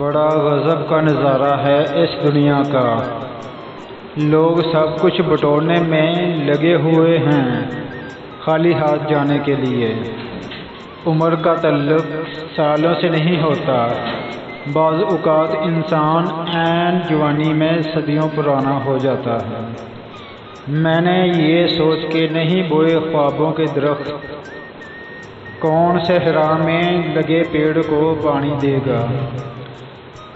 बड़ा गज़ब का नज़ारा है इस दुनिया का। लोग सब कुछ बटोरने में लगे हुए हैं, खाली हाथ जाने के लिए। उम्र का तल्लुक सालों से नहीं होता, बाज़ औक़ात इंसान ऐन जवानी में सदियों पुराना हो जाता है। मैंने ये सोच के नहीं बोए ख्वाबों के दरख्त, कौन सहरा में लगे पेड़ को पानी देगा।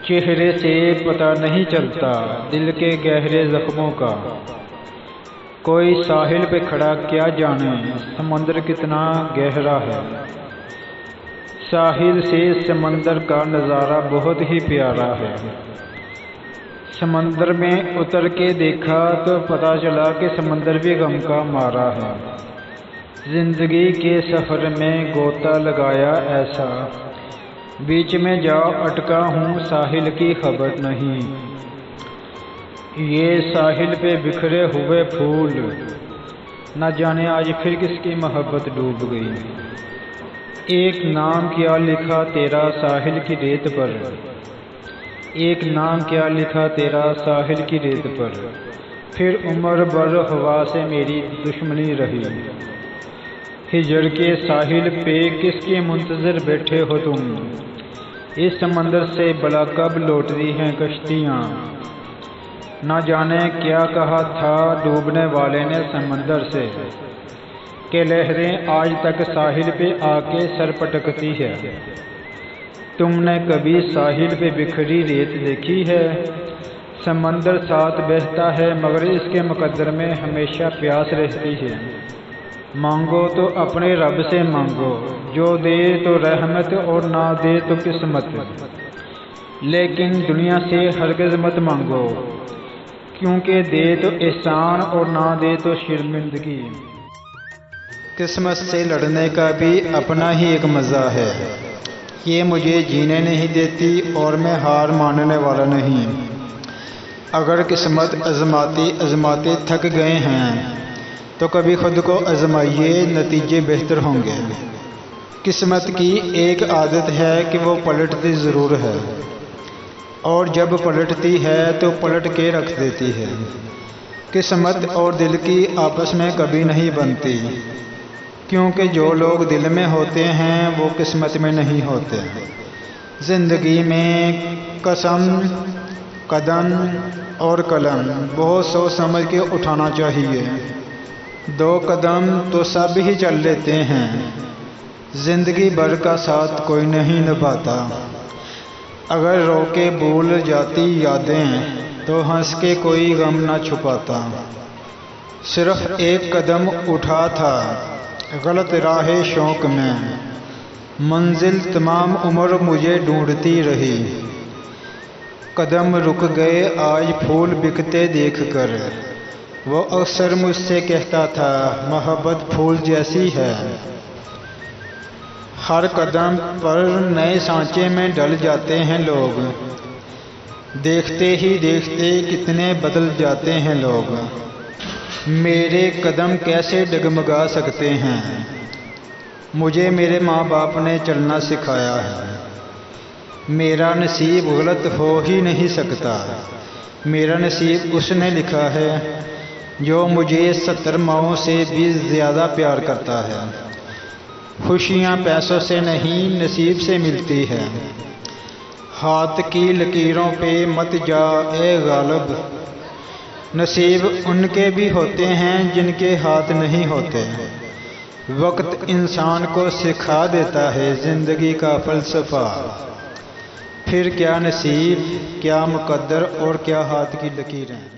चेहरे से पता नहीं चलता दिल के गहरे जख्मों का। कोई साहिल पे खड़ा क्या जाने समंदर कितना गहरा है। साहिल से समंदर का नज़ारा बहुत ही प्यारा है। समंदर में उतर के देखा तो पता चला कि समंदर भी गम का मारा है। ज़िंदगी के सफ़र में गोता लगाया ऐसा, बीच में जा अटका हूँ साहिल की खबर नहीं। ये साहिल पे बिखरे हुए फूल, न जाने आज फिर किसकी मोहब्बत डूब गई। एक नाम क्या लिखा तेरा साहिल की रेत पर, एक नाम क्या लिखा तेरा साहिल की रेत पर। फिर उम्र भर हवा से मेरी दुश्मनी रही। हिजर के साहिल पे किसके मुंतज़िर बैठे हो तुम। इस समंदर से भला कब लौटती हैं कश्तियाँ। न जाने क्या कहा था डूबने वाले ने समंदर से, कि लहरें आज तक साहिल पे आके सर पटकती है। तुमने कभी साहिल पे बिखरी रेत देखी है। समंदर साथ बहता है मगर इसके मुकद्दर में हमेशा प्यास रहती है। मांगो तो अपने रब से मांगो, जो दे तो रहमत और ना दे तो किस्मत। लेकिन दुनिया से हरगिज़ मत मांगो, क्योंकि दे तो एहसान और ना दे तो शर्मिंदगी। किस्मत से लड़ने का भी अपना ही एक मज़ा है। ये मुझे जीने नहीं देती और मैं हार मानने वाला नहीं। अगर किस्मत आज़माते आज़माते थक गए हैं तो कभी खुद को आज़माइए, नतीजे बेहतर होंगे। किस्मत की एक आदत है कि वो पलटती ज़रूर है, और जब पलटती है तो पलट के रख देती है। किस्मत और दिल की आपस में कभी नहीं बनती, क्योंकि जो लोग दिल में होते हैं वो किस्मत में नहीं होते। ज़िंदगी में कसम, कदम और कलम बहुत सोच समझ के उठाना चाहिए। दो कदम तो सब ही चल लेते हैं, ज़िंदगी भर का साथ कोई नहीं निभाता। अगर रो के भूल जाती यादें तो हंस के कोई गम ना छुपाता। सिर्फ एक कदम उठा था गलत राह शौक में, मंजिल तमाम उम्र मुझे ढूंढती रही। कदम रुक गए आज फूल बिकते देख कर, वो अक्सर मुझसे कहता था मोहब्बत फूल जैसी है। हर कदम पर नए सांचे में ढल जाते हैं लोग, देखते ही देखते कितने बदल जाते हैं लोग। मेरे कदम कैसे डगमगा सकते हैं, मुझे मेरे माँ बाप ने चलना सिखाया है। मेरा नसीब गलत हो ही नहीं सकता, मेरा नसीब उसने लिखा है जो मुझे 70 माओं से भी ज़्यादा प्यार करता है। खुशियाँ पैसों से नहीं नसीब से मिलती है। हाथ की लकीरों पे मत जा ए गालिब, नसीब उनके भी होते हैं जिनके हाथ नहीं होते। वक्त इंसान को सिखा देता है ज़िंदगी का फ़लसफ़ा। फिर क्या नसीब, क्या मुक़द्दर और क्या हाथ की लकीरें।